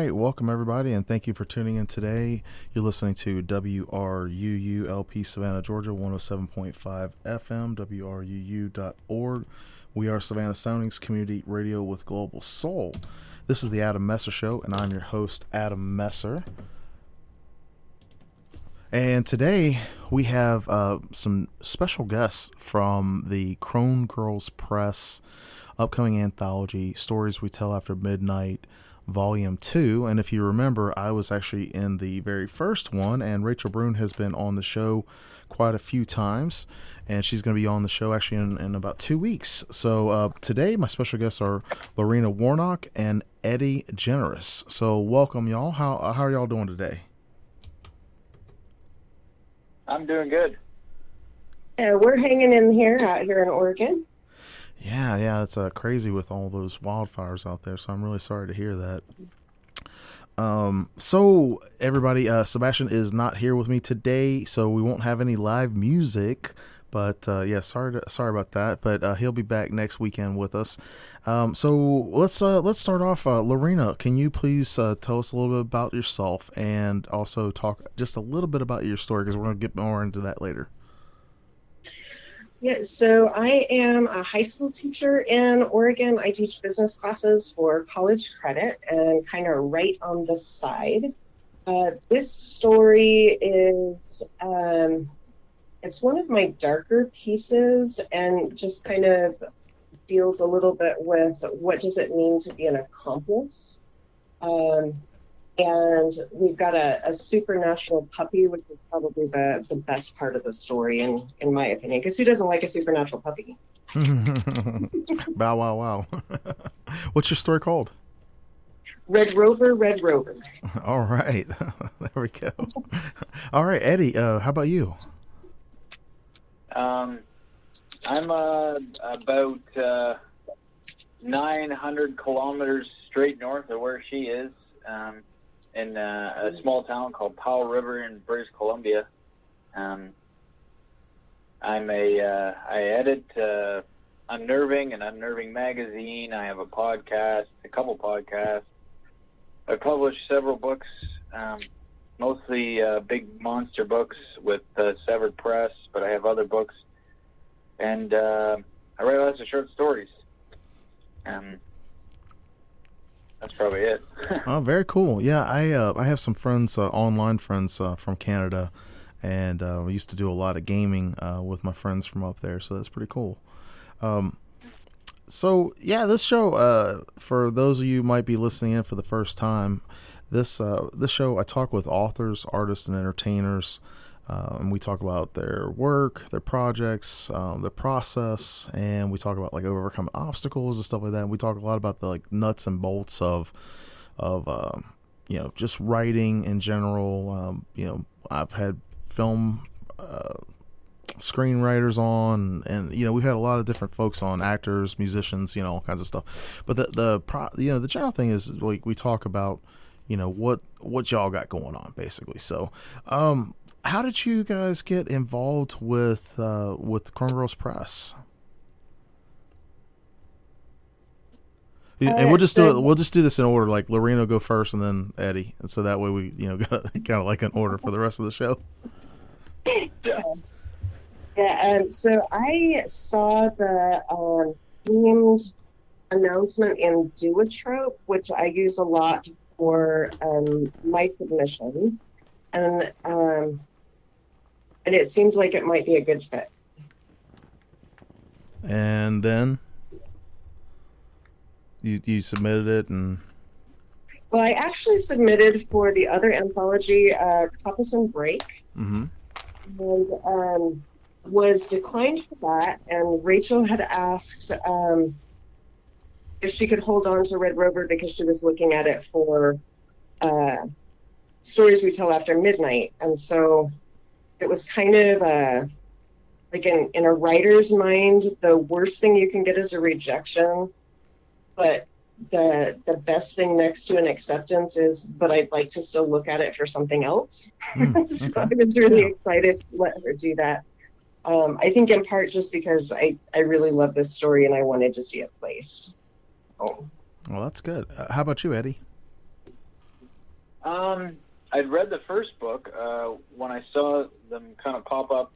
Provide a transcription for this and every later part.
right, welcome everybody, and thank you for tuning in today. You're listening to WRUULP Savannah, Georgia, 107.5 FM, WRUU.org. We are Savannah Soundings Community Radio with Global Soul. This is the Adam Messer Show, and I'm your host, Adam Messer. And today we have some special guests from the Crone Girls Press upcoming anthology, Stories We Tell After Midnight, Volume 2. And if you remember, I was actually in the very first one, and Rachel Brune has been on the show quite a few times, and she's going to be on the show actually in about 2 weeks. So today my special guests are Larina Warnock and Eddie Generous. So welcome, y'all. How are y'all doing today? I'm doing good. We're hanging in here out here in Oregon. Yeah, it's crazy with all those wildfires out there, so I'm really sorry to hear that. So everybody, Sebastian is not here with me today, so we won't have any live music, but sorry about that, but he'll be back next weekend with us. So let's start off. Larina, can you please tell us a little bit about yourself and also talk just a little bit about your story, because we're going to get more into that later. Yeah, so I am a high school teacher in Oregon. I teach business classes for college credit and kind of right on the side. This story is, it's one of my darker pieces and just kind of deals a little bit with what does it mean to be an accomplice. And we've got a supernatural puppy, which is probably the best part of the story, in my opinion, because who doesn't like a supernatural puppy? Bow, wow, wow. What's your story called? Red Rover, Red Rover. All right. There we go. All right, Eddie, how about you? I'm about 900 kilometers straight north of where she is. In a small town called Powell River in British Columbia. I edit Unnerving and Unnerving magazine. I have a couple podcasts. I publish several books, mostly big monster books with Severed Press, but I have other books. And I write lots of short stories. That's probably it. Oh, very cool. Yeah, I have some friends, online friends from Canada, and we used to do a lot of gaming with my friends from up there, so that's pretty cool. So, yeah, this show, for those of you who might be listening in for the first time, this show, I talk with authors, artists, and entertainers, and we talk about their work, their projects, their process, and we talk about like overcoming obstacles and stuff like that. And we talk a lot about the like nuts and bolts of just writing in general. I've had film screenwriters on, and we've had a lot of different folks on, actors, musicians, all kinds of stuff. But the general thing is like we talk about what y'all got going on basically. So how did you guys get involved with Crone Girls Press? And we'll just do this in order. Like Larina will go first, and then Eddie, and so that way we got kind of like an order for the rest of the show. Yeah. So I saw the themed announcement in Duotrope, which I use a lot for my submissions, and it seems like it might be a good fit. And then you submitted it, and well, I actually submitted for the other anthology, Compass and Break, mm-hmm. and was declined for that. And Rachel had asked if she could hold on to Red Rover because she was looking at it for Stories We Tell After Midnight, and so it was kind of like in a writer's mind, the worst thing you can get is a rejection, but the best thing next to an acceptance is, but I'd like to still look at it for something else. Okay. So I was really excited to let her do that. I think in part just because I really love this story and I wanted to see it placed. Oh. Well, that's good. How about you, Eddie? I'd read the first book. When I saw them kind of pop up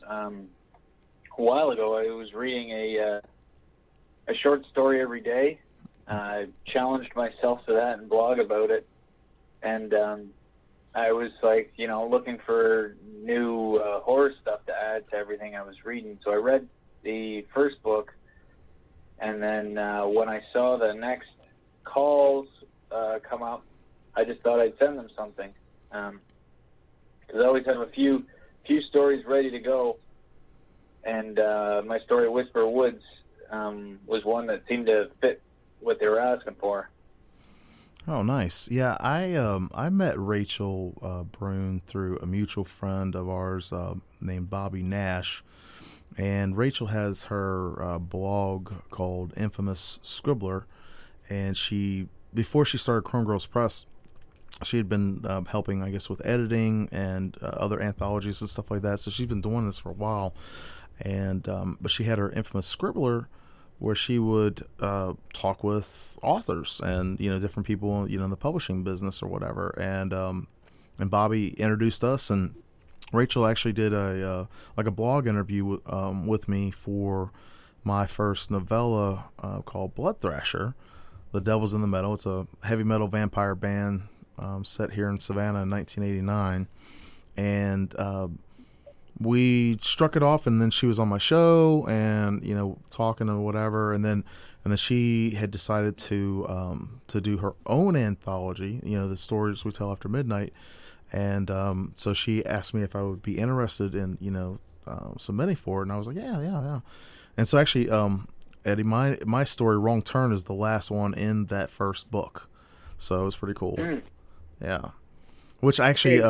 a while ago, I was reading a short story every day. I challenged myself to that and blog about it. And I was like, looking for new horror stuff to add to everything I was reading. So I read the first book, and then when I saw the next calls come up, I just thought I'd send them something, because I always have a few stories ready to go, and my story Whisper Woods was one that seemed to fit what they were asking for. Oh, nice. Yeah, I met Rachel Brune through a mutual friend of ours named Bobby Nash, and Rachel has her blog called Infamous Scribbler, and before she started Chrome Girls Press, she had been helping, I guess, with editing and other anthologies and stuff like that. So she's been doing this for a while, and but she had her Infamous Scribbler, where she would talk with authors and different people in the publishing business or whatever. And Bobby introduced us, and Rachel actually did a blog interview with me for my first novella called Blood Thrasher. The Devil's in the Meadow. It's a heavy metal vampire band set here in Savannah in 1989, and we struck it off, and then she was on my show and talking and whatever, and then she had decided to do her own anthology, the stories we tell after midnight, and so she asked me if I would be interested in submitting for it, and I was like yeah. And so actually Eddie, my story Wrong Turn is the last one in that first book, so it was pretty cool. Yeah. Which actually,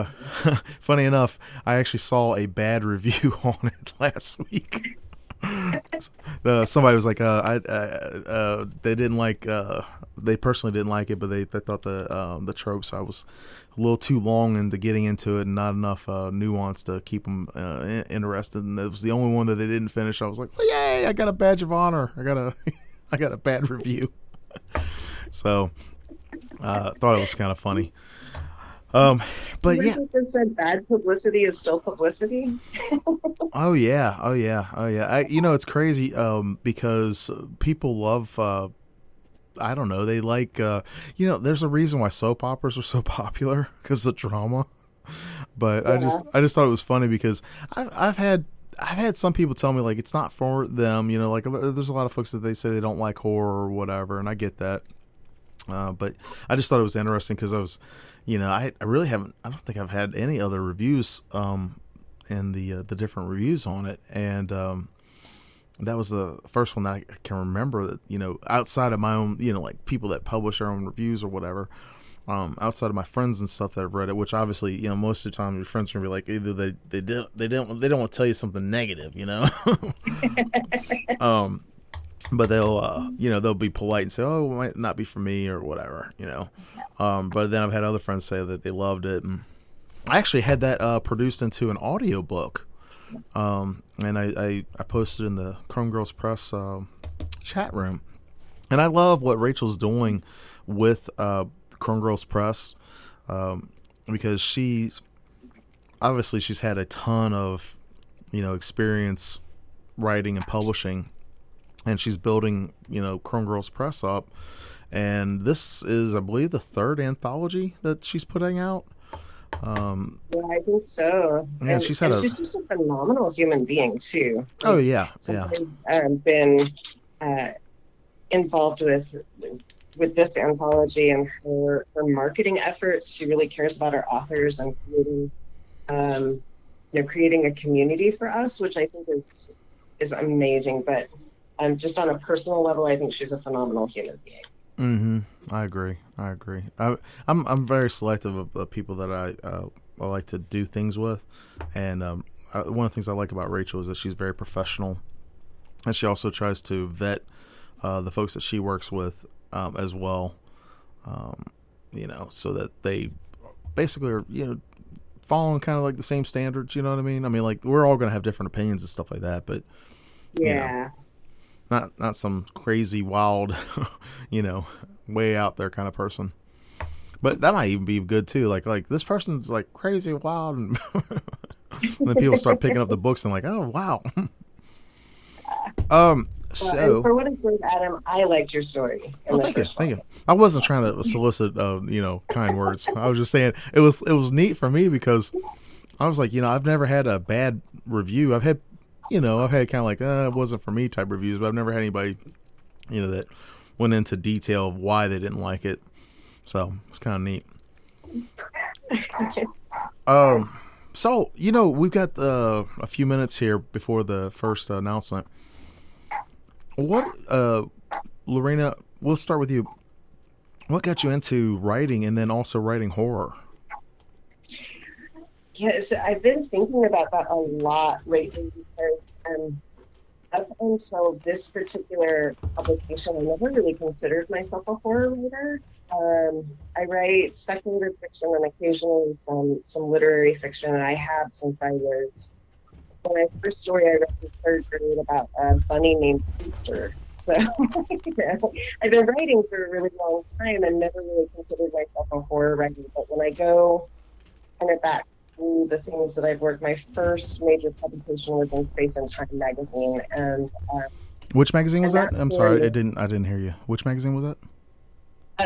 funny enough, I actually saw a bad review on it last week. Somebody was like, they didn't like, they personally didn't like it, but they thought the tropes, I was a little too long into getting into it and not enough nuance to keep them interested. And it was the only one that they didn't finish. I was like, well, yay, I got a badge of honor. I got a bad review. So thought it was kind of funny. But yeah, said bad publicity is still publicity. Oh yeah. It's crazy because people love. I don't know. They like. There's a reason why soap operas are so popular, because of drama. But yeah. I just thought it was funny because I've had some people tell me like it's not for them. Like there's a lot of folks that they say they don't like horror or whatever, and I get that. But I just thought it was interesting because I was. I really haven't. I don't think I've had any other reviews in the different reviews on it, and that was the first one that I can remember that outside of my own like people that publish their own reviews or whatever, outside of my friends and stuff that have read it, which obviously most of the time your friends are gonna be like either they don't want to tell you something negative, but they'll be polite and say, oh, it might not be for me or whatever, But then I've had other friends say that they loved it. And I actually had that produced into an audio book. And I posted in the Chrome Girls Press chat room. And I love what Rachel's doing with Chrome Girls Press because she's had a ton of, experience writing and publishing. And she's building, Chrome Girls Press up. And this is, I believe, the third anthology that she's putting out. Yeah, I think so. Yeah, she's just a phenomenal human being, too. Oh, yeah, I've been involved with this anthology and her marketing efforts. She really cares about her authors and creating a community for us, which I think is amazing. But just on a personal level, I think she's a phenomenal human being. Mm-hmm. I agree. I'm very selective of people that I like to do things with, and one of the things I like about Rachel is that she's very professional, and she also tries to vet the folks that she works with as well, so that they basically are following kind of like the same standards. You know what I mean? I mean, like we're all going to have different opinions and stuff like that, but yeah. Not some crazy wild, way out there kind of person. But that might even be good too. Like this person's like crazy wild, and then people start picking up the books and like, oh wow. And So for what it's worth, Adam, I liked your story in well, the thank you, first thank one. you. I wasn't trying to solicit, kind words. I was just saying it was neat for me because I was like, I've never had a bad review. I've had kind of like, it wasn't for me type reviews, but I've never had anybody, that went into detail of why they didn't like it. So it's kind of neat. So we've got a few minutes here before the first announcement. What, Larina? We'll start with you. What got you into writing and then also writing horror? Yes, I've been thinking about that a lot lately because up until this particular publication, I never really considered myself a horror writer. I write speculative fiction and occasionally some literary fiction, and I have since I was my first story I read in third grade about a bunny named Easter. So I've been writing for a really long time and never really considered myself a horror writer. But when I go kind of back to the things that I've worked, my first major publication was in Space and Time magazine, and Which magazine was that? that I'm sorry, story, I didn't hear you. Which magazine was that?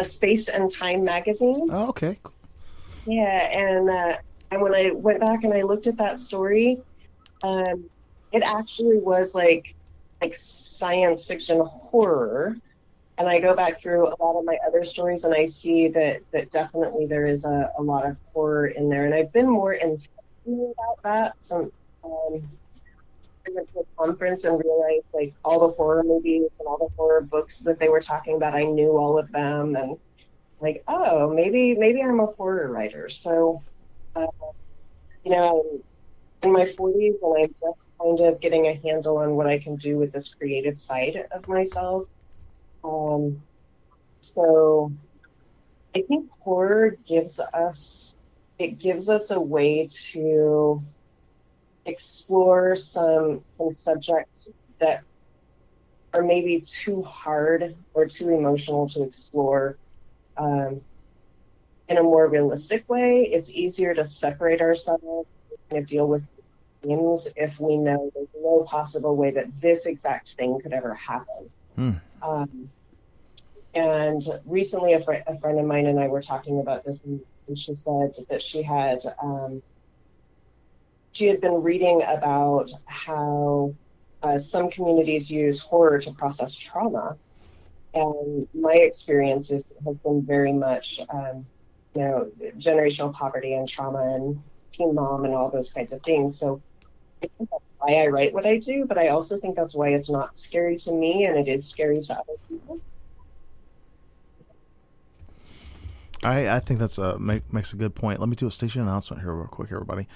Space and Time magazine. Oh, okay. Yeah, and when I went back and I looked at that story, it actually was like science fiction horror. And I go back through a lot of my other stories and I see that definitely there is a lot of horror in there. And I've been more intentional about that. I went to a conference and realized like all the horror movies and all the horror books that they were talking about, I knew all of them, and like, oh, maybe I'm a horror writer. So, uh, I'm in my 40s and I'm just kind of getting a handle on what I can do with this creative side of myself. So I think horror gives us a way to explore some subjects that are maybe too hard or too emotional to explore in a more realistic way. It's easier to separate ourselves and deal with things if we know there's no possible way that this exact thing could ever happen. And recently, a friend of mine and I were talking about this, and she said that she had been reading about how some communities use horror to process trauma. And my experience has been very much, generational poverty and trauma and teen mom and all those kinds of things. So I think that's why I write what I do, but I also think that's why it's not scary to me and it is scary to other people. I think that's makes a good point. Let me do a station announcement here real quick, everybody.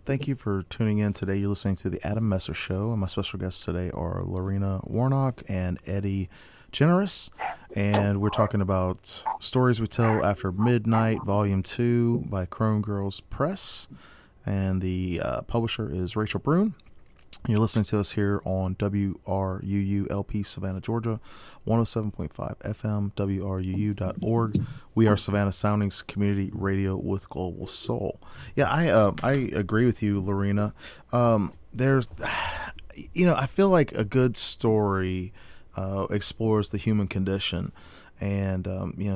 Thank you for tuning in today. You're listening to the Adam Messer Show, and my special guests today are Larina Warnock and Eddie Generous, and we're talking about Stories We Tell After Midnight, Volume 2 by Crone Girls Press, and the publisher is Rachel Brune. You're listening to us here on WRUU-LP Savannah, Georgia, 107.5 FM, WRUU.org. We are Savannah Soundings Community Radio with Global Soul. Yeah, I agree with you, Larina. There's, I feel like a good story explores the human condition. And,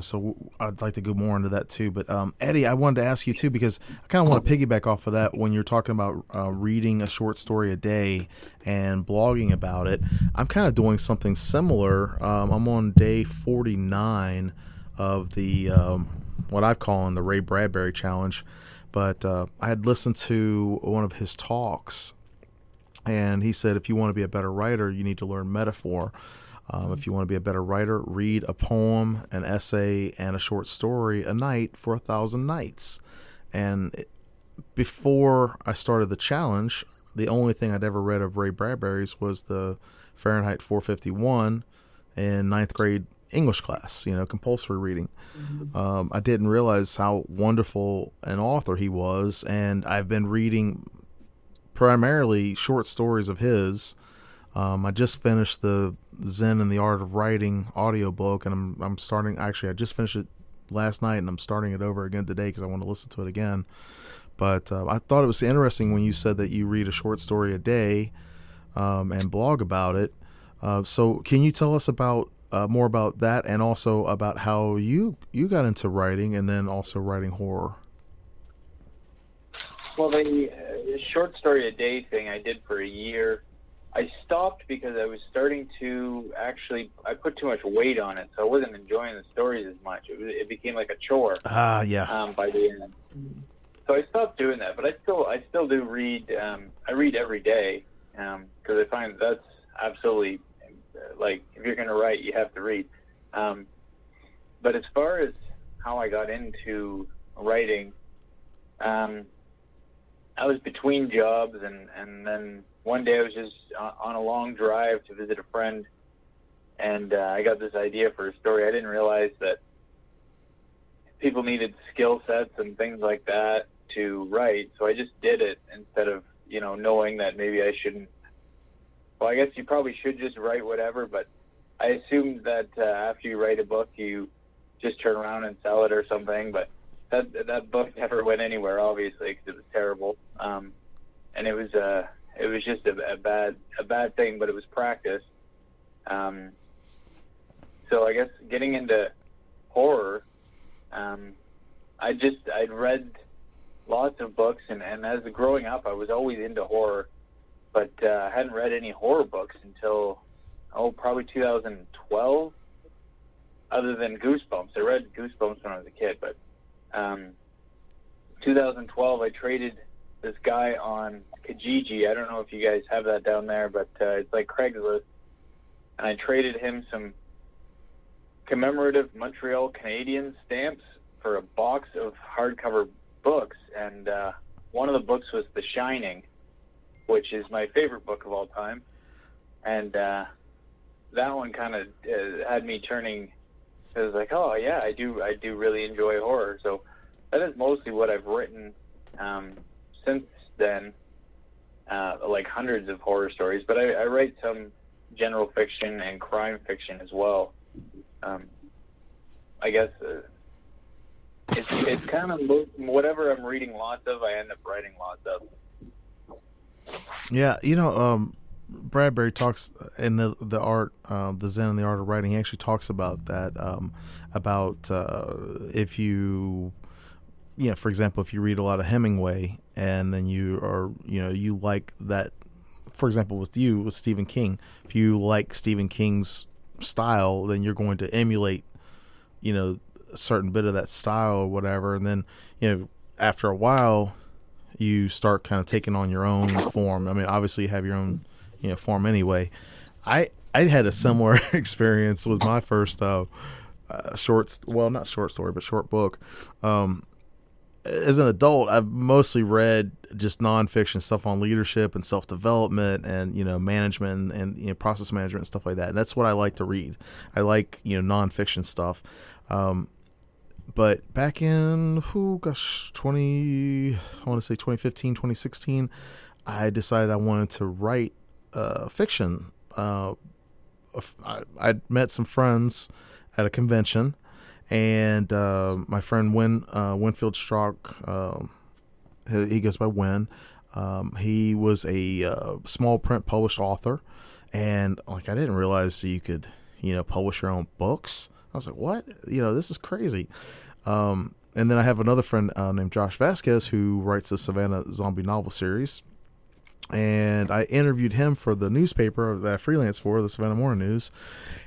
so I'd like to go more into that too. But, Eddie, I wanted to ask you too, because I kind of want to piggyback off of that when you're talking about reading a short story a day and blogging about it. I'm kind of doing something similar. I'm on day 49 of the, what I've called the Ray Bradbury Challenge. But I had listened to one of his talks, and he said, if you want to be a better writer, you need to learn metaphor. If you want to be a better writer, read a poem, an essay, and a short story a night for 1,000 nights. And before I started the challenge, the only thing I'd ever read of Ray Bradbury's was the Fahrenheit 451 in ninth grade English class, compulsory reading. I didn't realize how wonderful an author he was, and I've been reading primarily short stories of his. I just finished the Zen and the Art of Writing audiobook, and I'm starting. Actually, I just finished it last night, and I'm starting it over again today because I want to listen to it again. But I thought it was interesting when you said that you read a short story a day and blog about it. So can you tell us about more about that, and also about how you got into writing, and then also writing horror? Well, the short story a day thing I did for a year. I stopped because I was starting to I put too much weight on it, so I wasn't enjoying the stories as much. It became like a chore. Yeah. By the end. So I stopped doing that, but I still do read. I read every day because I find that's absolutely like, if you're going to write, you have to read. But as far as how I got into writing, I was between jobs, and then one day I was just on a long drive to visit a friend, and I got this idea for a story. I didn't realize that people needed skill sets and things like that to write, so I just did it instead of, knowing that maybe I shouldn't. Well, I guess you probably should just write whatever, but I assumed that after you write a book, you just turn around and sell it or something, but that book never went anywhere, obviously, because it was terrible, and it was just a bad thing, but it was practice. So I guess getting into horror, I'd read lots of books, and as growing up, I was always into horror, but I hadn't read any horror books until probably 2012, other than Goosebumps. I read Goosebumps when I was a kid, but 2012 I traded this guy on Kijiji. I don't know if you guys have that down there, but it's like Craigslist, and I traded him some commemorative Montreal Canadiens stamps for a box of hardcover books, and one of the books was The Shining, which is my favorite book of all time, and that one kind of had me turning. I was like, oh yeah, I do really enjoy horror. So that is mostly what I've written since then, like hundreds of horror stories. But I write some general fiction and crime fiction as well. I guess it's kind of whatever I'm reading lots of, I end up writing lots of. Yeah, Bradbury talks in the art, the Zen and the Art of Writing. He actually talks about that, about if you, for example, if you read a lot of Hemingway, and then you like that, for example, with Stephen King, if you like Stephen King's style, then you're going to emulate, a certain bit of that style or whatever, and then, after a while, you start kind of taking on your own form. I mean, obviously you have your own form anyway. I had a similar experience with my first not short story, but short book. As an adult, I've mostly read just nonfiction stuff on leadership and self-development and management and process management and stuff like that. And that's what I like to read. I like nonfiction stuff. But back in 2015, 2016, I decided I wanted to write fiction. I'd met some friends at a convention, and my friend Winfield Strock, he goes by Win. He was a small print published author, and I didn't realize that you could publish your own books. I was like, what? This is crazy. And then I have another friend named Josh Vasquez who writes the Savannah zombie novel series. And I interviewed him for the newspaper that I freelance for, the Savannah Morning News.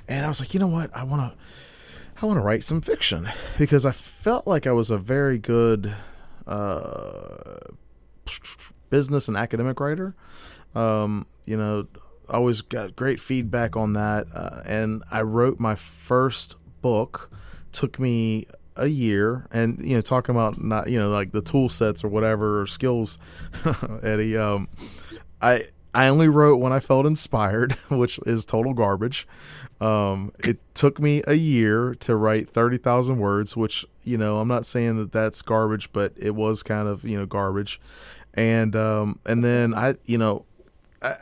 And I was like, you know what? I want to write some fiction, because I felt like I was a very good business and academic writer. Always got great feedback on that. And I wrote my first book. Took me a year, and talking about not like the tool sets or whatever, or skills, Eddie, I only wrote when I felt inspired, which is total garbage. It took me a year to write 30,000 words, which I'm not saying that that's garbage, but it was kind of garbage. And then I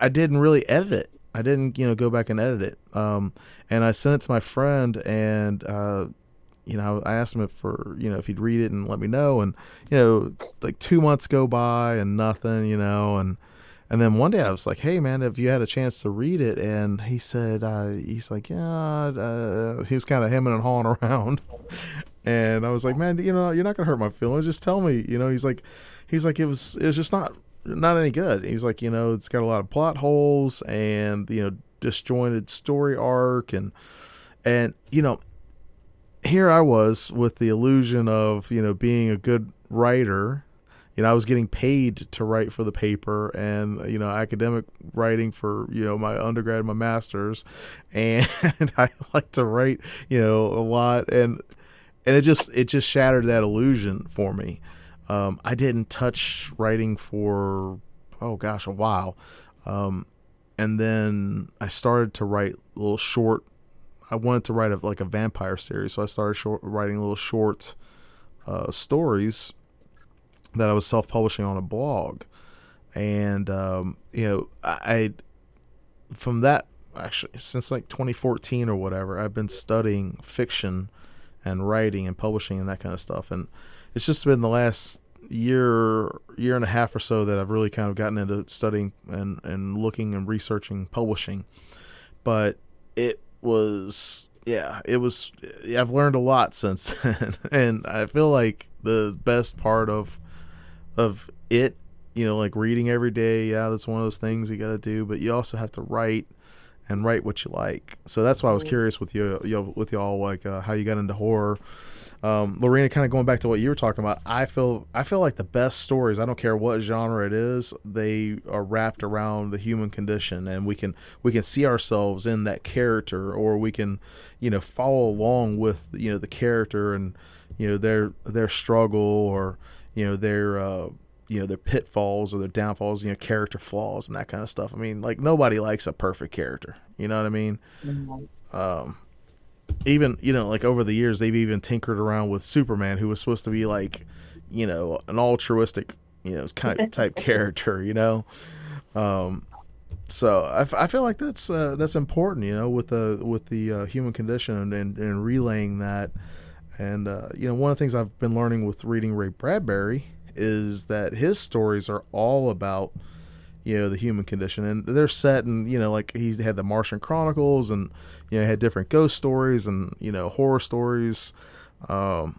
didn't really edit it. I didn't go back and edit it. And I sent it to my friend, and I asked him if he'd read it and let me know. And, like 2 months go by and nothing, and then one day I was like, hey man, have you had a chance to read it? And he said, he's like, yeah, he was kind of hemming and hawing around. And I was like, man, you're not going to hurt my feelings. Just tell me, he's like, it was just not any good. He's like, it's got a lot of plot holes and, disjointed story arc. And, here I was with the illusion of, being a good writer. I was getting paid to write for the paper and, academic writing for, my undergrad and my master's. And I like to write, a lot. And it just shattered that illusion for me. I didn't touch writing for, oh gosh, a while. And then I started to write little short. I wanted to write a vampire series, so I started writing little short stories that I was self-publishing on a blog. And I from that, actually since like 2014 or whatever, I've been studying fiction and writing and publishing and that kind of stuff. And it's just been the last year and a half or so that I've really kind of gotten into studying and looking and researching publishing. But I've learned a lot since then. And I feel like the best part of it, like reading every day, that's one of those things you got to do, but you also have to write and write what you like. So that's why I was curious with y'all, like how you got into horror. Larina, kind of going back to what you were talking about, I feel like the best stories, I don't care what genre it is, they are wrapped around the human condition, and we can see ourselves in that character, or we can, follow along with, the character and, their struggle, or, their pitfalls or their downfalls, character flaws and that kind of stuff. I mean, like, nobody likes a perfect character. You know what I mean? Mm-hmm. Even, like over the years, they've even tinkered around with Superman, who was supposed to be like, an altruistic, type character, so I feel like that's important, with the human condition and relaying that. And, one of the things I've been learning with reading Ray Bradbury is that his stories are all about, the human condition, and they're set in, like he had the Martian Chronicles, and, had different ghost stories and, horror stories. But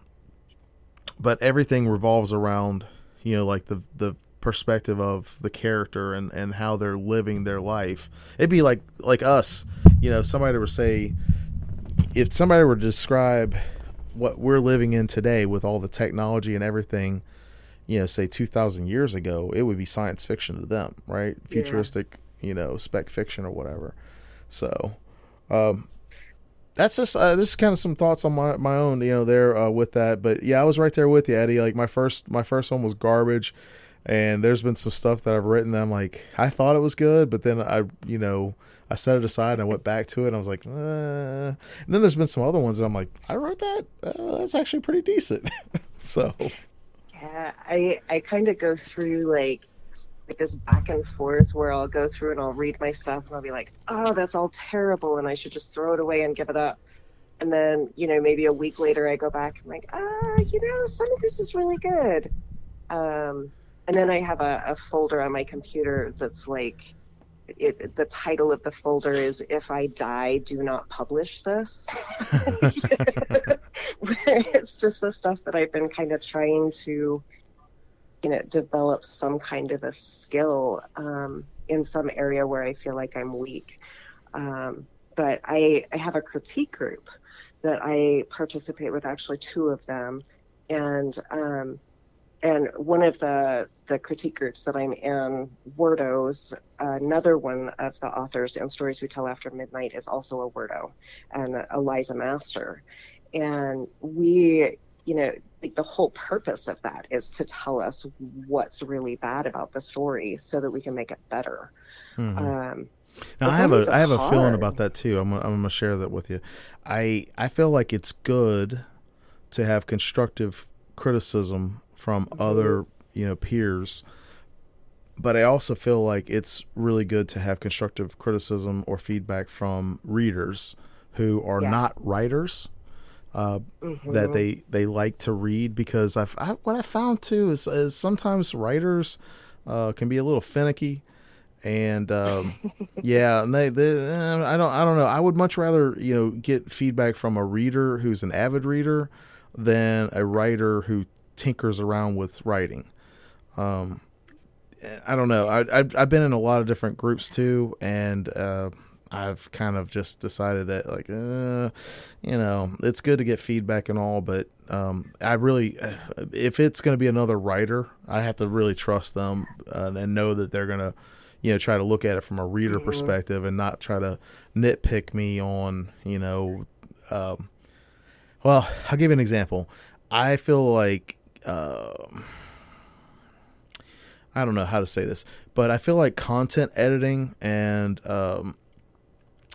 everything revolves around, like the perspective of the character and how they're living their life. It'd be like us, somebody would say, if somebody were to describe what we're living in today with all the technology and everything, say 2,000 years ago, it would be science fiction to them, right? Yeah. Futuristic, spec fiction or whatever. So, that's just kind of some thoughts on my own, there with that. But yeah, I was right there with you, Eddie. Like my first one was garbage, and there's been some stuff that I've written that I'm like, I thought it was good, but then I set it aside and I went back to it and I was like, and then there's been some other ones that I'm like, I wrote that, that's actually pretty decent. So. Yeah, I kind of go through like this back and forth where I'll go through and I'll read my stuff and I'll be like, oh, that's all terrible and I should just throw it away and give it up. And then, maybe a week later I go back and I'm like, some of this is really good. And then I have a folder on my computer that's like, the title of the folder is "If I Die, Do Not Publish This." Where it's just the stuff that I've been kind of trying to, develop some kind of a skill in some area where I feel like I'm weak. But I have a critique group that I participate with, actually 2 of them, and one of the critique groups that I'm in, Wordos, another one of the authors in Stories We Tell After Midnight is also a Wordo, and Eliza Master. And we, the whole purpose of that is to tell us what's really bad about the story so that we can make it better. Mm-hmm. Now, I have a feeling about that too. I'm gonna share that with you. I feel like it's good to have constructive criticism from other peers, but I also feel like it's really good to have constructive criticism or feedback from readers who are not writers. that Hmm. they like to read, because what I found too is sometimes writers can be a little finicky, and yeah, and I don't know. I would much rather get feedback from a reader who's an avid reader than a writer who tinkers around with writing. Um, I don't know. I've been in a lot of different groups too, and I've kind of just decided that, like, it's good to get feedback and all, but I really, if it's going to be another writer, I have to really trust them and know that they're going to, try to look at it from a reader Hmm. perspective and not try to nitpick me on, well, I'll give you an example. I feel like, I don't know how to say this, but I feel like content editing, and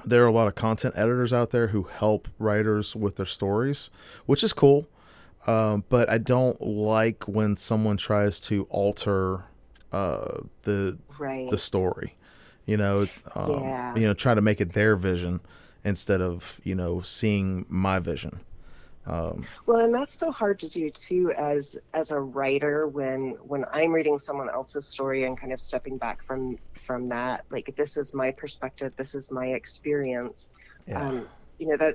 there are a lot of content editors out there who help writers with their stories, which is cool. But I don't like when someone tries to alter the Right. story. Yeah. Try to make it their vision instead of seeing my vision. Um, Well, and that's so hard to do too as a writer when I'm reading someone else's story and kind of stepping back from that, like this is my perspective, this is my experience. yeah, Um,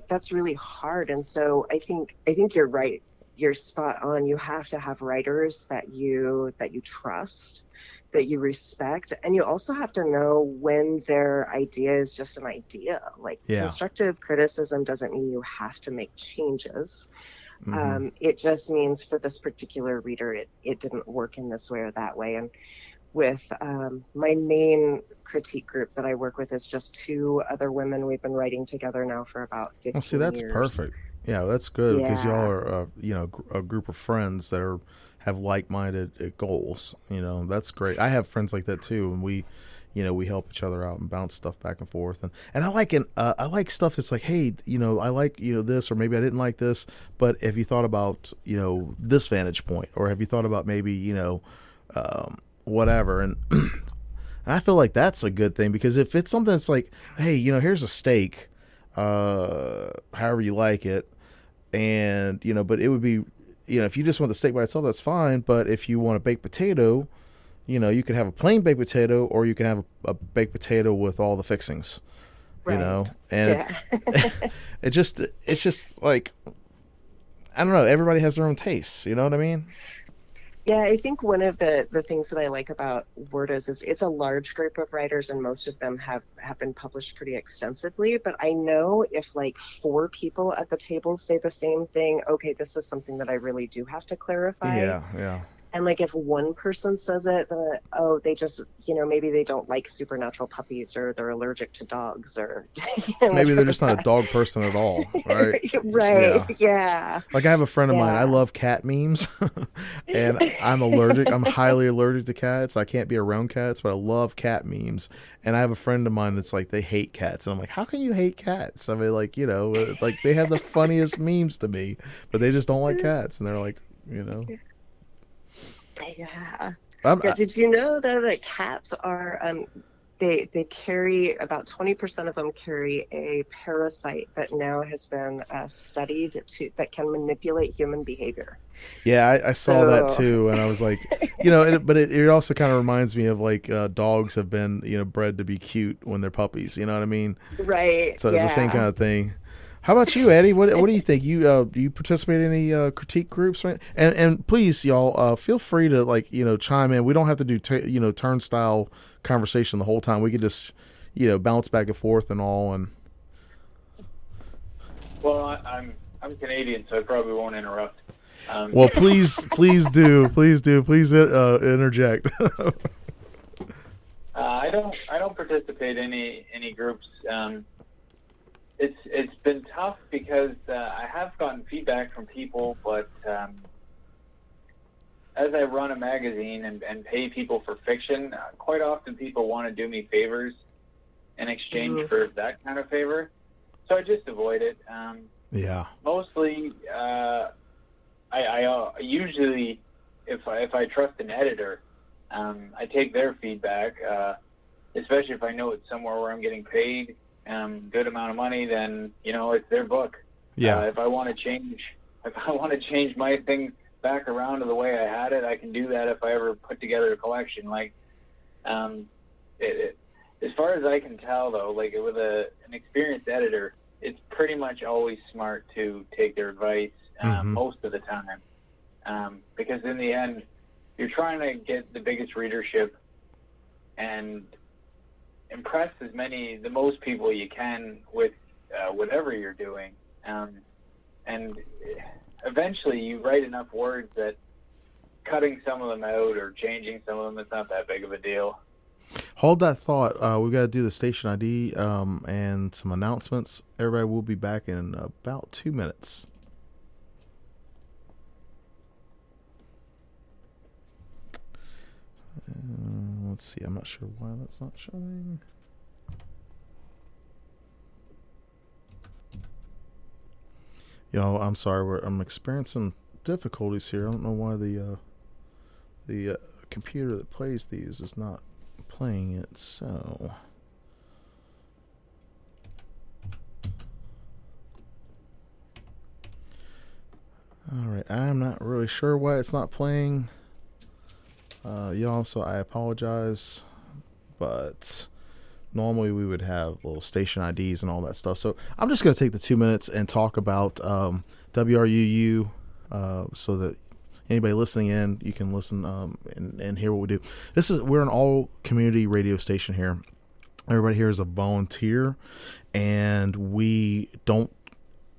that's really hard. And so I think you're right. You're spot on. You have to have writers that you trust, that you respect, and you also have to know when their idea is just an idea. Like yeah. constructive criticism doesn't mean you have to make changes. Hmm. It just means for this particular reader, it didn't work in this way or that way. And with my main critique group that I work with is just two other women. We've been writing together now for about Well, see, 15 that's years. perfect. Yeah, that's good because y'all Yeah. are, a group of friends that have like-minded goals. That's great. I have friends like that too, and we help each other out and bounce stuff back and forth. And I like stuff that's like, hey, I like this, or maybe I didn't like this, but have you thought about this vantage point, or have you thought about maybe whatever. And I feel like that's a good thing, because if it's something that's like, hey, here's a steak, however you like it, and but it would be, if you just want the steak by itself, that's fine. But if you want a baked potato, you could have a plain baked potato, or you can have a baked potato with all the fixings, Right. and Yeah. it's just like, I don't know. Everybody has their own tastes. You know what I mean? Yeah, I think one of the things that I like about Word is it's a large group of writers, and most of them have been published pretty extensively. But I know if like four people at the table say the same thing, okay, this is something that I really do have to clarify. Yeah, yeah. And like if one person says it, then oh, they just, maybe they don't like supernatural puppies, or they're allergic to dogs, or Maybe they're whatever just not a that. dog person at all, right? Right. Yeah. Yeah. Like, I have a friend of mine. I Yeah. love cat memes, and I'm allergic. I'm highly allergic to cats. I can't be around cats, but I love cat memes. And I have a friend of mine that's like, they hate cats, and I'm like, how can you hate cats? I mean, like, like, they have the funniest memes to me, but they just don't like cats, and they're like, you know, Yeah. I'm, Yeah, did you know though that cats are they carry about 20% of them carry a parasite that now has been studied that can manipulate human behavior. Yeah, I saw that So, too, and I was like, but it also kind of reminds me of, like, dogs have been bred to be cute when they're puppies. You know what I mean? right, So it's the same yeah. kind of thing. How about you, Eddie? What do you think? Do you participate in any critique groups? Right? And please, y'all, feel free to, like, chime in. We don't have to do turnstile conversation the whole time. We could just bounce back and forth and all. And Well, I'm Canadian, so I probably won't interrupt. well, please do, please interject. I don't participate in any groups. It's been tough because I have gotten feedback from people, but as I run a magazine and pay people for fiction, quite often people want to do me favors in exchange for that kind of favor. So I just avoid it. Yeah. Mostly, I usually, if I trust an editor, I take their feedback, especially if I know it's somewhere where I'm getting paid good amount of money. Then it's their book. Yeah. If I want to change my thing back around to the way I had it, I can do that if I ever put together a collection. Like, as far as I can tell, though, like with an experienced editor, it's pretty much always smart to take their advice most of the time, because in the end, you're trying to get the biggest readership and impress the most people you can with whatever you're doing, and eventually you write enough words that cutting some of them out or changing some of them, it's not that big of a deal. Hold that thought. We've got to do the station ID and some announcements. Everybody will be back in about 2 minutes. Let's see. I'm not sure why that's not showing. Yo, I'm sorry. I'm experiencing difficulties here. I don't know why the computer that plays these is not playing it. So all right, I'm not really sure why it's not playing, y'all, so I apologize, but normally we would have little station IDs and all that stuff. So I'm just going to take the 2 minutes and talk about WRUU, so that anybody listening in, you can listen and hear what we do. We're an all community radio station here. Everybody here is a volunteer, and we don't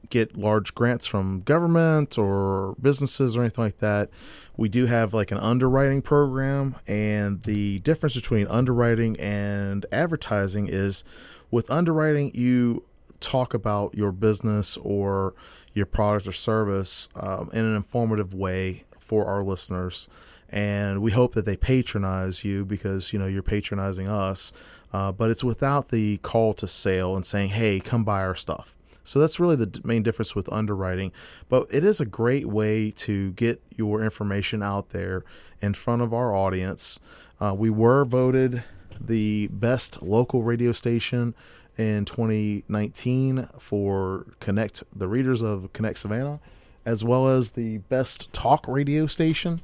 get large grants from government or businesses or anything like that. We do have like an underwriting program, and the difference between underwriting and advertising is with underwriting, you talk about your business or your product or service in an informative way for our listeners, and we hope that they patronize you because you're patronizing us, but it's without the call to sale and saying, hey, come buy our stuff. So that's really the main difference with underwriting, but it is a great way to get your information out there in front of our audience. We were voted the best local radio station in 2019 for the readers of Connect Savannah, as well as the best talk radio station.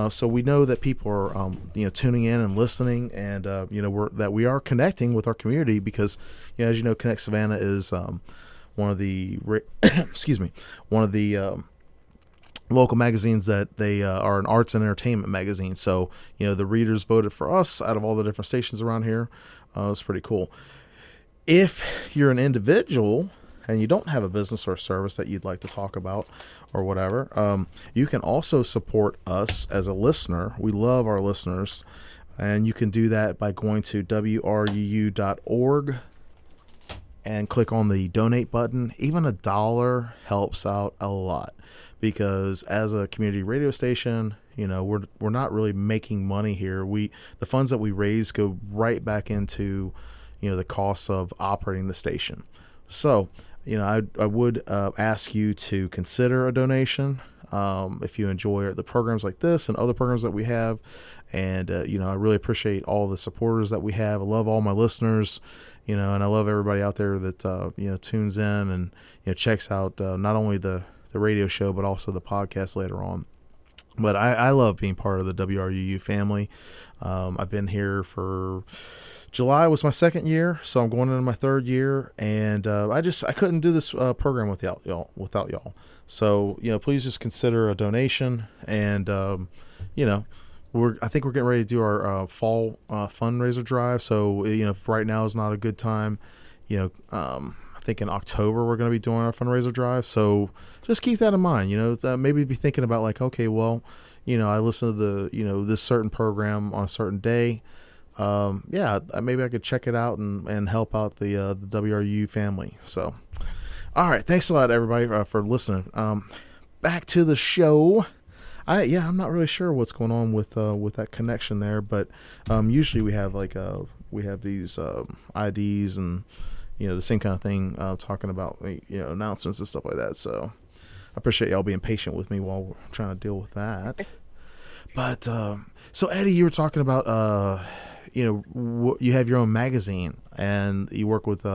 So we know that people are, tuning in and listening, and we are connecting with our community because, as you know, Connect Savannah is one of the local magazines that they are an arts and entertainment magazine. So the readers voted for us out of all the different stations around here. It's pretty cool. If you're an individual and you don't have a business or a service that you'd like to talk about or whatever, you can also support us as a listener. We love our listeners, and you can do that by going to wruu.org and click on the donate button. Even $1 helps out a lot, because as a community radio station, we're not really making money here. The funds that we raise go right back into the costs of operating the station. So I would ask you to consider a donation if you enjoy the programs like this and other programs that we have. And I really appreciate all the supporters that we have. I love all my listeners, and I love everybody out there that tunes in and checks out not only the radio show but also the podcast later on. But I love being part of the WRUU family. I've been here for July was my second year, so I'm going into my third year, and I couldn't do this program without y'all. So please just consider a donation, and I think we're getting ready to do our fall fundraiser drive. So if right now is not a good time, I think in October we're going to be doing our fundraiser drive. So just keep that in mind. Maybe be thinking about like, okay, well, I listen to this certain program on a certain day. Maybe I could check it out and help out the WRU family. So, all right, thanks a lot, everybody, for listening. Back to the show. I'm not really sure what's going on with that connection there, but usually we have these IDs and the same kind of thing, talking about announcements and stuff like that. So I appreciate y'all being patient with me while we're trying to deal with that. But so Eddie, you were talking about you have your own magazine and you work with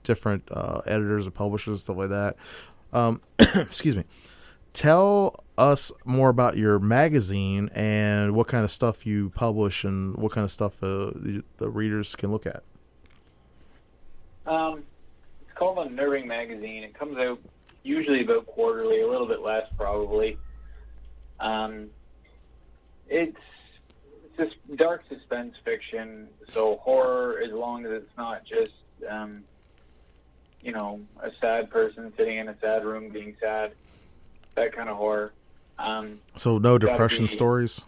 different editors and publishers, stuff like that. Excuse me. Tell us more about your magazine and what kind of stuff you publish and what kind of stuff the readers can look at. It's called Unnerving Magazine. It comes out usually about quarterly, a little bit less probably. It's just dark suspense fiction, so horror, as long as it's not just, a sad person sitting in a sad room being sad, that kind of horror. So no depression stories?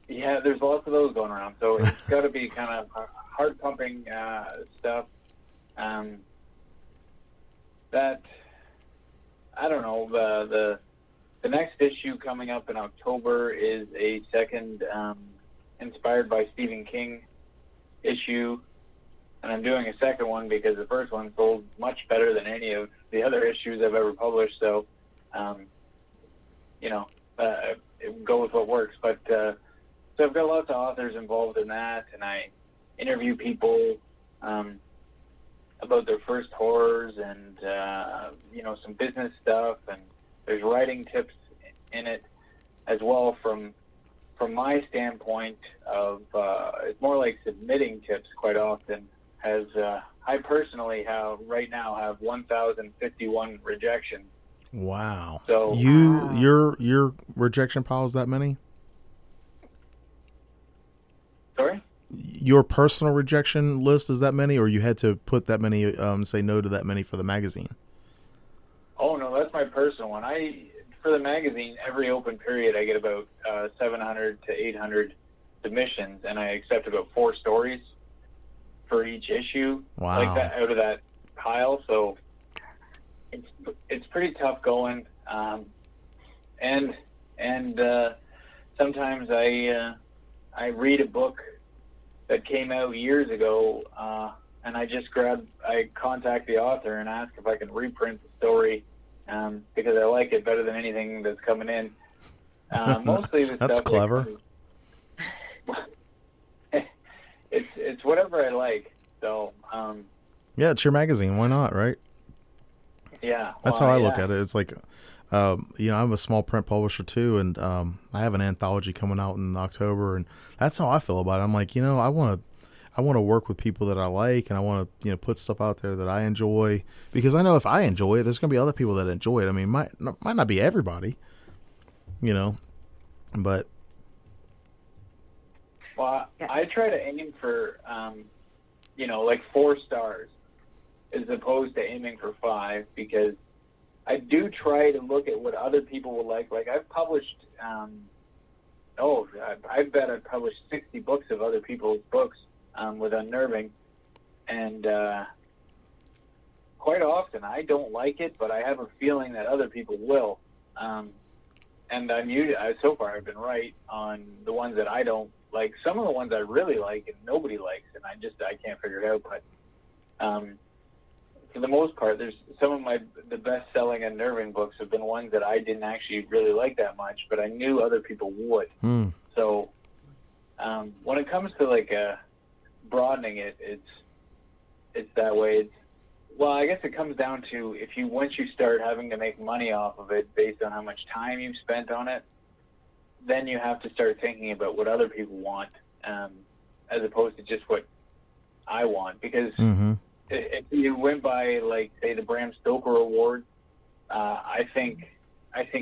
Yeah, there's lots of those going around, so it's got to be kind of heart-pumping stuff. That, I don't know, the next issue coming up in October is a second inspired by Stephen King issue, and I'm doing a second one because the first one sold much better than any of the other issues I've ever published, so go with what works. But so I've got lots of authors involved in that, and I interview people about their first horrors and some business stuff, and there's writing tips in it as well from my standpoint of it's more like submitting tips quite often, as I personally right now have 1,051 rejections. Wow. So your rejection pile is that many? Sorry? Your personal rejection list is that many, or you had to put that many, say no to that many for the magazine? Oh no, that's my personal one. For the magazine, every open period I get about 700 to 800 submissions, and I accept about 4 stories for each issue. Wow. Like that out of that pile. So it's pretty tough going, and sometimes I read a book that came out years ago, and I contact the author and ask if I can reprint the story, because I like it better than anything that's coming in. Mostly the that's stuff clever. It's whatever I like. So yeah, it's your magazine. Why not, right? Yeah, that's how I look at it. It's like, I'm a small print publisher too, and I have an anthology coming out in October, and that's how I feel about it. I'm like, I want to work with people that I like, and I want to, put stuff out there that I enjoy, because I know if I enjoy it, there's going to be other people that enjoy it. I mean, might not be everybody, but. Well, I try to aim for, like 4 stars, as opposed to aiming for 5, because I do try to look at what other people will like. Like I've published, I bet I've published 60 books of other people's books with Unnerving, and quite often I don't like it, but I have a feeling that other people will. And so far I've been right on the ones that I don't like. Some of the ones I really like and nobody likes, and I can't figure it out. But for the most part, there's some of the best-selling Unnerving books have been ones that I didn't actually really like that much, but I knew other people would. So when it comes to like broadening it, it's that way. I guess it comes down to once you start having to make money off of it based on how much time you've spent on it, then you have to start thinking about what other people want, as opposed to just what I want. Because if you went by, like, say, the Bram Stoker Award, I think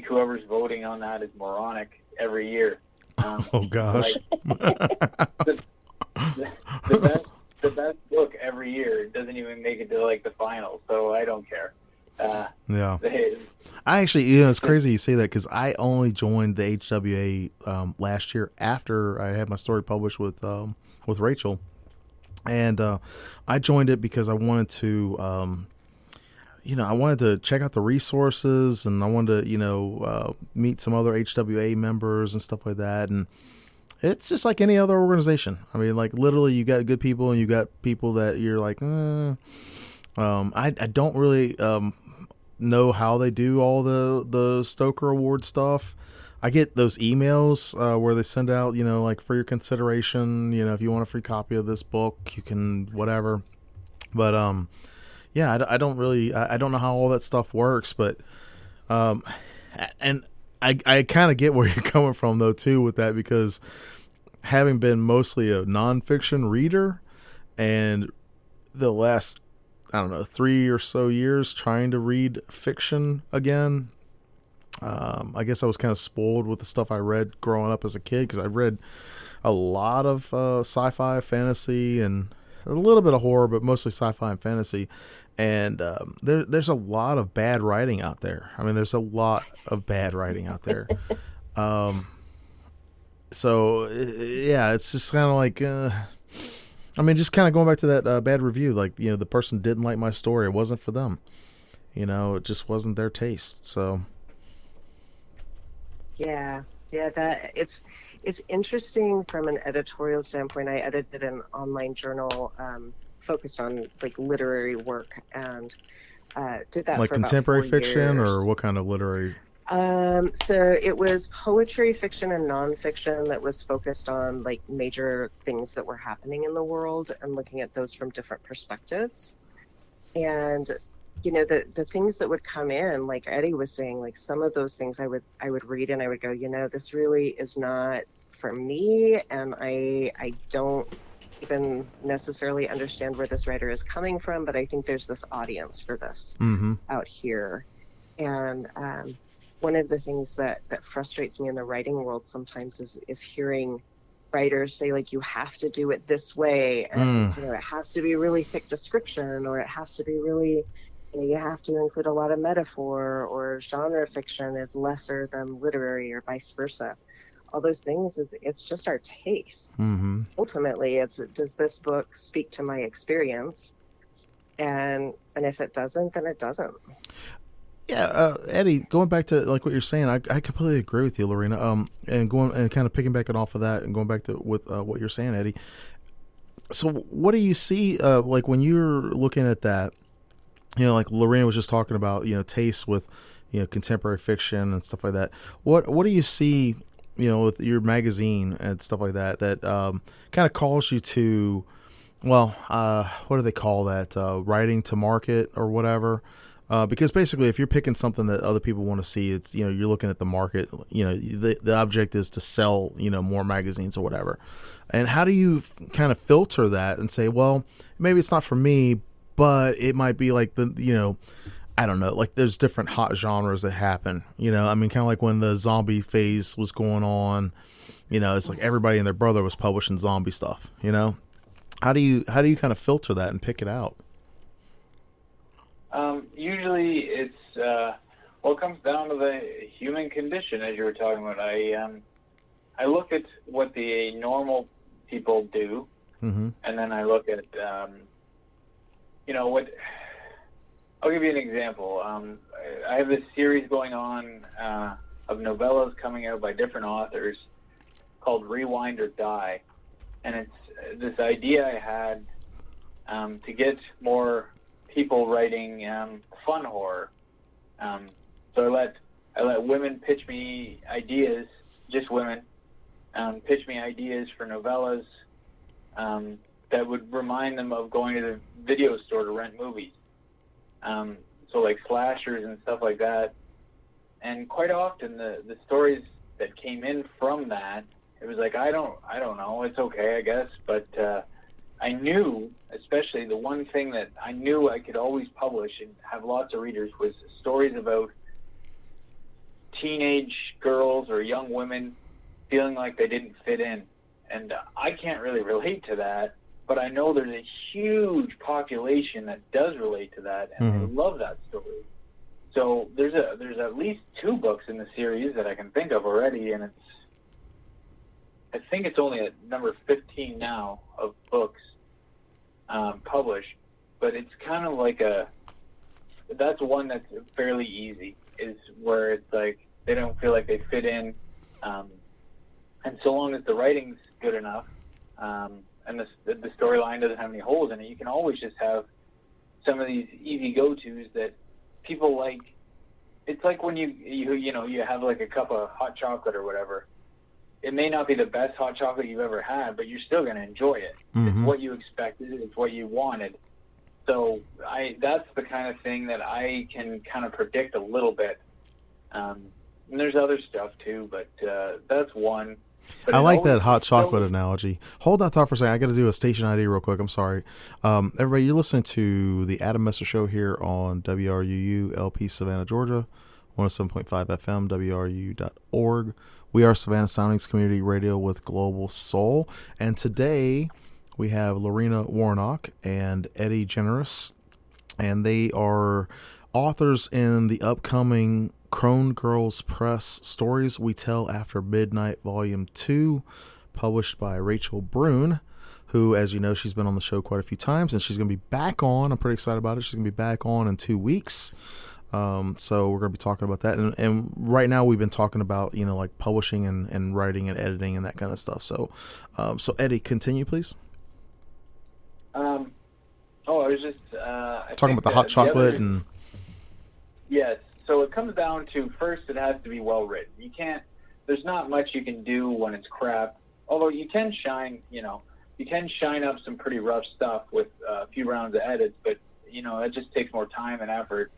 whoever's voting on that is moronic every year. Oh gosh! The best book every year doesn't even make it to like the final, so I don't care. Yeah. I actually, it's crazy you say that, because I only joined the HWA last year after I had my story published with Rachel, and I joined it because I wanted to, I wanted to check out the resources, and I wanted to, meet some other HWA members and stuff like that, and it's just like any other organization. I mean, like, literally, you got good people and you got people that you're like, I don't really know how they do all the Stoker Award stuff. I get those emails where they send out, like, for your consideration, if you want a free copy of this book, you can whatever. But Yeah, I don't really, I don't know how all that stuff works, but um, and I kind of get where you're coming from though too with that, because having been mostly a nonfiction reader and the last, I don't know, 3 or so years trying to read fiction again. I guess I was kind of spoiled with the stuff I read growing up as a kid, because I read a lot of sci-fi, fantasy, and a little bit of horror, but mostly sci-fi and fantasy. And there's a lot of bad writing out there. I mean, there's a lot of bad writing out there. Um, so yeah, it's just kind of like, I mean, just kind of going back to that bad review. Like, the person didn't like my story. It wasn't for them. It just wasn't their taste. So Yeah, yeah, that it's interesting from an editorial standpoint. I edited an online journal focused on like literary work, and did that like for about contemporary 4 years. fiction, or what kind of literary? So it was poetry, fiction, and nonfiction that was focused on like major things that were happening in the world and looking at those from different perspectives. And the things that would come in, like Eddie was saying, like some of those things I would read and I would go, this really is not for me, and I don't even necessarily understand where this writer is coming from, but I think there's this audience for this Mm-hmm. out here. And one of the things that frustrates me in the writing world sometimes is hearing writers say, like, you have to do it this way, and it has to be really thick description, or it has to be really, you have to include a lot of metaphor, or genre fiction is lesser than literary, or vice versa. All those things, it's just our tastes. Mm-hmm. Ultimately, does this book speak to my experience? And if it doesn't, then it doesn't. Yeah, Eddie, going back to like what you're saying, I completely agree with you, Larina. And going and kind of piggybacking off of that, and going back to with what you're saying, Eddie. So, what do you see like when you're looking at that? Like Larina was just talking about, taste with, contemporary fiction and stuff like that. What do you see, with your magazine and stuff like that, that kind of calls you to, well, what do they call that? Writing to market or whatever. Because basically, if you're picking something that other people want to see, it's, you're looking at the market. The object is to sell, more magazines or whatever. And how do you kind of filter that and say, well, maybe it's not for me, but it might be like I don't know, like there's different hot genres that happen. I mean, kind of like when the zombie phase was going on. It's like everybody and their brother was publishing zombie stuff. How do you kind of filter that and pick it out? Usually it's, it comes down to the human condition, as you were talking about. I look at what the normal people do, mm-hmm. and then I look at, what, I'll give you an example. I have this series going on of novellas coming out by different authors called Rewind or Die. And it's this idea I had to get more people writing fun horror. So I let women pitch me ideas, just women, pitch me ideas for novellas that would remind them of going to the video store to rent movies. So like slashers and stuff like that. And quite often the stories that came in from that, it was like, I don't know, it's okay, I guess, but I knew, especially the one thing that I knew I could always publish and have lots of readers was stories about teenage girls or young women feeling like they didn't fit in. And I can't really relate to that, but I know there's a huge population that does relate to that, and mm-hmm. they love that story. So there's at least 2 books in the series that I can think of already, and I think it's only at number 15 now of books published, but it's kind of like that's one that's fairly easy, is where it's like they don't feel like they fit in, and so long as the writing's good enough, and the storyline doesn't have any holes in it, you can always just have some of these easy go-tos that people like. It's like when you have like a cup of hot chocolate or whatever. It may not be the best hot chocolate you've ever had, but you're still going to enjoy it. Mm-hmm. It's what you expected. It's what you wanted. So that's the kind of thing that I can kind of predict a little bit. And there's other stuff too, but that's one. But I it like always- that hot it's chocolate always- analogy. Hold that thought for a second. I got to do a station ID real quick. I'm sorry. Everybody, you're listening to the Adam Messer Show here on WRUU LP Savannah, Georgia, 107.5 FM, WRUU.org. We are Savannah Soundings Community Radio with Global Soul. And today we have Larina Warnock and Eddie Generous, and they are authors in the upcoming Crone Girls Press Stories We Tell After Midnight Volume 2, published by Rachel Brune, who, as you know, she's been on the show quite a few times, and she's going to be back on. I'm pretty excited about it. She's going to be back on in 2 weeks. So we're going to be talking about that. And right now we've been talking about, like publishing and writing and editing and that kind of stuff. So Eddie, continue, please. I was just talking about the hot chocolate and... Yes. So it comes down to, first, it has to be well written. There's not much you can do when it's crap. Although you can shine up some pretty rough stuff with a few rounds of edits, but it just takes more time and effort,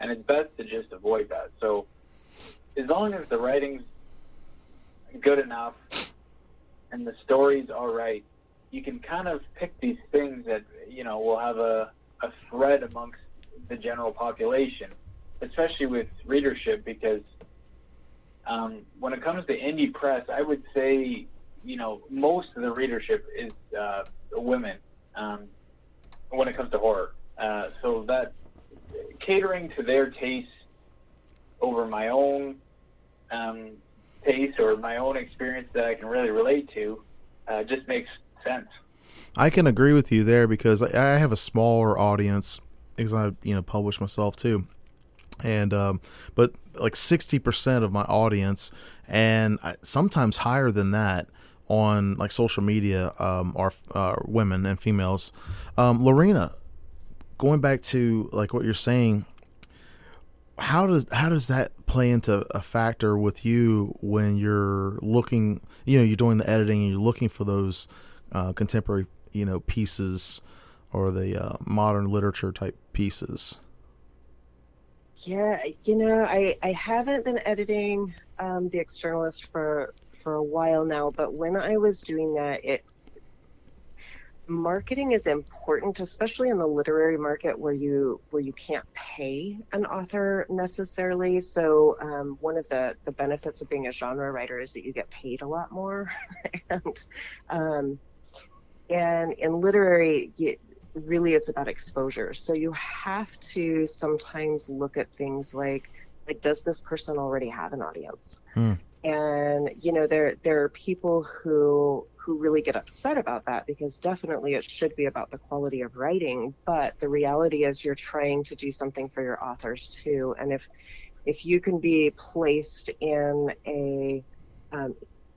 and it's best to just avoid that. So as long as the writing's good enough and the story's all right, you can kind of pick these things that will have a thread amongst the general population, especially with readership, because when it comes to indie press, I would say, most of the readership is women when it comes to horror. So that catering to their taste over my own taste or my own experience that I can really relate to just makes sense. I can agree with you there, because I have a smaller audience because I publish myself too. And but like 60% of my audience, and sometimes higher than that, on like social media are women and females. Larina, going back to like what you're saying, how does that play into a factor with you when you're looking, you're doing the editing and you're looking for those contemporary pieces or the modern literature type pieces? Yeah, I haven't been editing the Externalist for a while now, but when I was doing that, marketing is important, especially in the literary market where you can't pay an author necessarily. So one of the benefits of being a genre writer is that you get paid a lot more, and in literary, really it's about exposure. So you have to sometimes look at things like does this person already have an audience? And there are people who really get upset about that, because definitely it should be about the quality of writing, but the reality is you're trying to do something for your authors too. And if you can be placed in a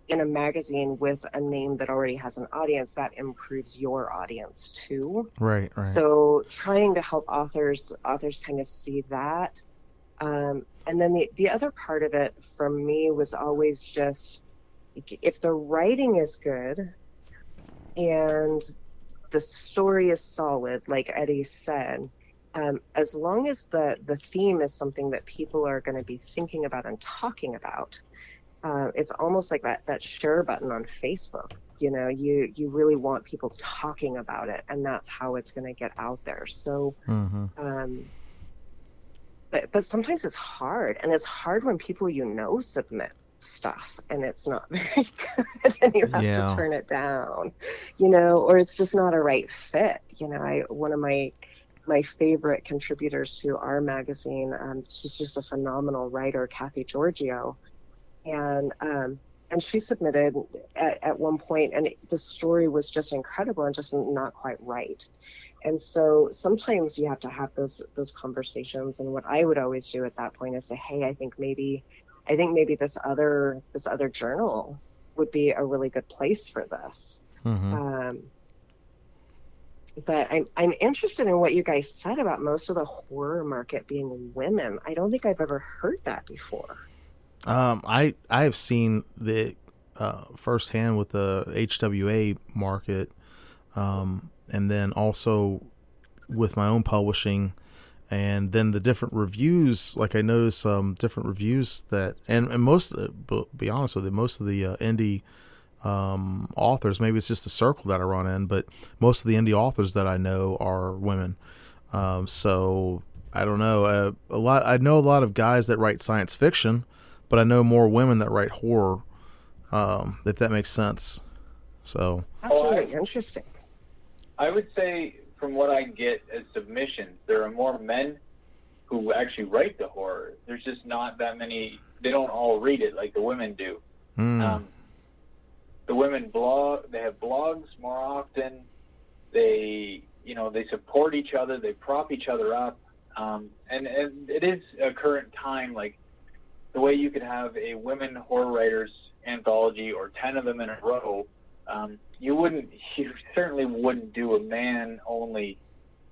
magazine with a name that already has an audience, that improves your audience too. Right. So trying to help authors kind of see that. And then the other part of it for me was always just, if the writing is good and the story is solid, like Eddie said, as long as the theme is something that people are going to be thinking about and talking about, it's almost like that share button on Facebook. You really want people talking about it, and that's how it's going to get out there. So, but sometimes it's hard, and it's hard when people submit stuff and it's not very good, and you have to turn it down, or it's just not a right fit. One of my favorite contributors to our magazine, she's just a phenomenal writer, Kathy Giorgio. And she submitted at one point, and the story was just incredible and just not quite right. And so sometimes you have to have those conversations. And what I would always do at that point is say, hey, I think maybe this other journal would be a really good place for this. But I'm interested in what you guys said about most of the horror market being women. I don't think I've ever heard that before. I have seen the firsthand with the HWA market, and then also with my own publishing, and then the different reviews. Like I noticed different reviews that, and most, but be honest with you, most of the indie authors, maybe it's just the circle that I run in, but most of the indie authors that I know are women. So I don't know. I know a lot of guys that write science fiction, but I know more women that write horror. If that makes sense. So That's really interesting. I would say, from what I get as submissions, there are more men who actually write the horror. There's just not that many. They don't all read it like the women do. The women blog. They have blogs more often. They support each other. They prop each other up. And it is a current time, like the way you could have a women horror writers anthology or 10 of them in a row. You certainly wouldn't do a man-only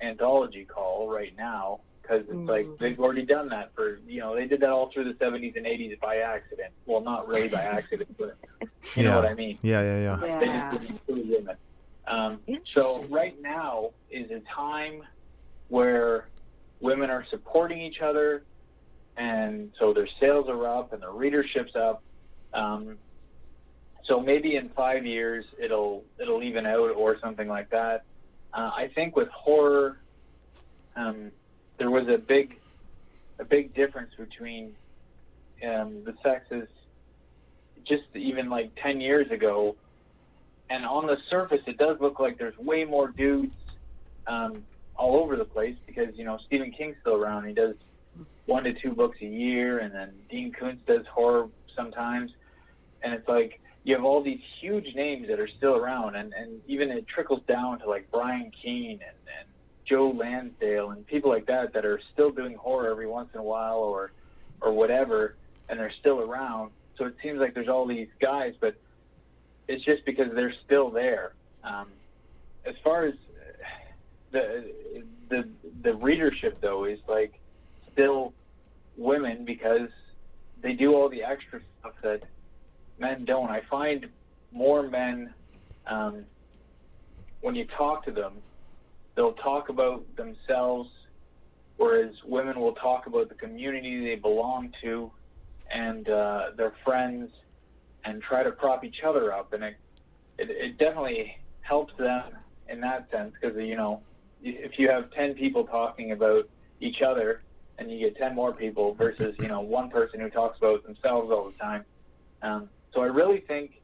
anthology call right now, because it's like they've already done that for, they did that all through the 70s and 80s by accident. Well, not really by accident, but you know what I mean. Yeah. They just didn't include women. So right now is a time where women are supporting each other, and so their sales are up and their readership's up. So maybe in 5 years it'll even out or something like that. I think with horror, there was a big difference between the sexes just even like 10 years ago. And on the surface, it does look like there's way more dudes all over the place, because Stephen King's still around. He does 1 to 2 books a year, and then Dean Koontz does horror sometimes. And it's like you have all these huge names that are still around, and even it trickles down to like Brian Keene and Joe Lansdale and people like that are still doing horror every once in a while or whatever, and they're still around. So it seems like there's all these guys, but it's just because they're still there. As far as the readership, though, is like still women, because they do all the extra stuff that men don't. I find more men, when you talk to them, they'll talk about themselves, whereas women will talk about the community they belong to and their friends, and try to prop each other up. And it definitely helps them in that sense, because if you have 10 people talking about each other, and you get 10 more people versus one person who talks about themselves all the time. So I really think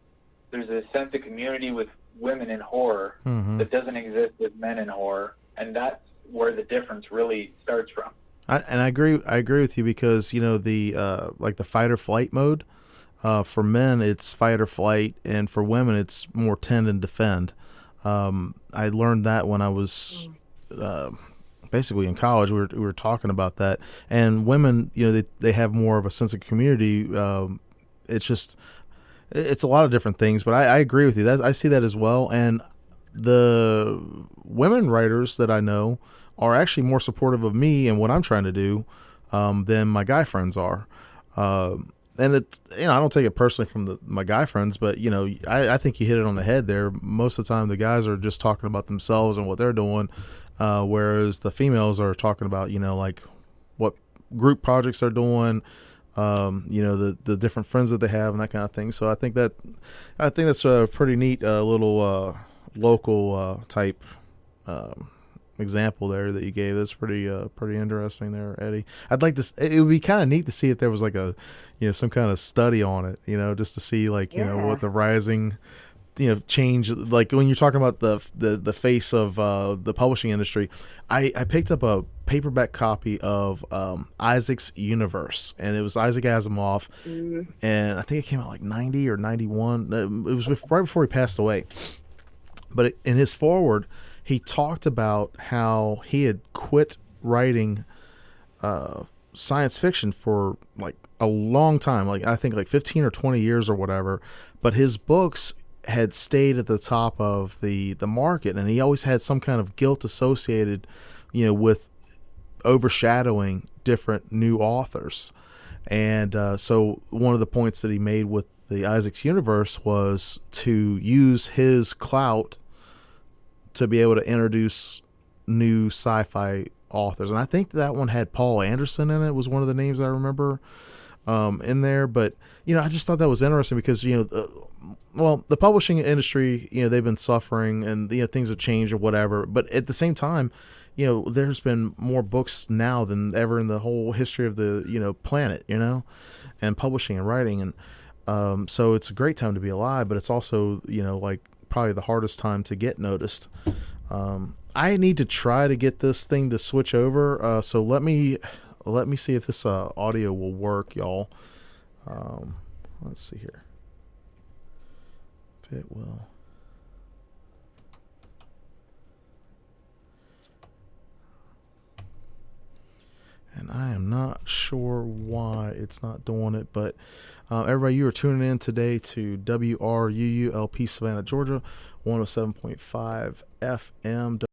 there's a sense of community with women in horror that doesn't exist with men in horror, and that's where the difference really starts from. I agree with you, because the like the fight or flight mode, for men it's fight or flight, and for women it's more tend and defend. I learned that when I was basically in college. We were talking about that, and women, they have more of a sense of community. It's a lot of different things, but I agree with you. I see that as well. And the women writers that I know are actually more supportive of me and what I'm trying to do than my guy friends are. And it's, I don't take it personally from my guy friends, but I think you hit it on the head there. Most of the time, the guys are just talking about themselves and what they're doing, whereas the females are talking about like what group projects they're doing, the different friends that they have and that kind of thing. So I think that's a pretty neat little local type example there that you gave. That's pretty interesting there, Eddie. I'd like to. It would be kind of neat to see if there was like a some kind of study on it, just to see like what the rising change, like when you're talking about the face of the publishing industry. I picked up a paperback copy of Isaac's Universe, and it was Isaac Asimov, and I think it came out like 90 or 91. It was right before he passed away. But in his foreword, he talked about how he had quit writing science fiction for like a long time, like I think like 15 or 20 years or whatever, but his books had stayed at the top of the market, and he always had some kind of guilt associated with overshadowing different new authors. And so one of the points that he made with the Isaac's Universe was to use his clout to be able to introduce new sci-fi authors, and I think that one had Paul Anderson in it. Was one of the names I remember in there. But I just thought that was interesting because the publishing industry, they've been suffering, and things have changed or whatever. But at the same time, there's been more books now than ever in the whole history of the planet, and publishing and writing, and so it's a great time to be alive. But it's also like probably the hardest time to get noticed. I need to try to get this thing to switch over. So let me see if this audio will work, y'all. Let's see here. If it will. And I am not sure why it's not doing it, but everybody, you are tuning in today to WRUULP Savannah, Georgia, 107.5 FM.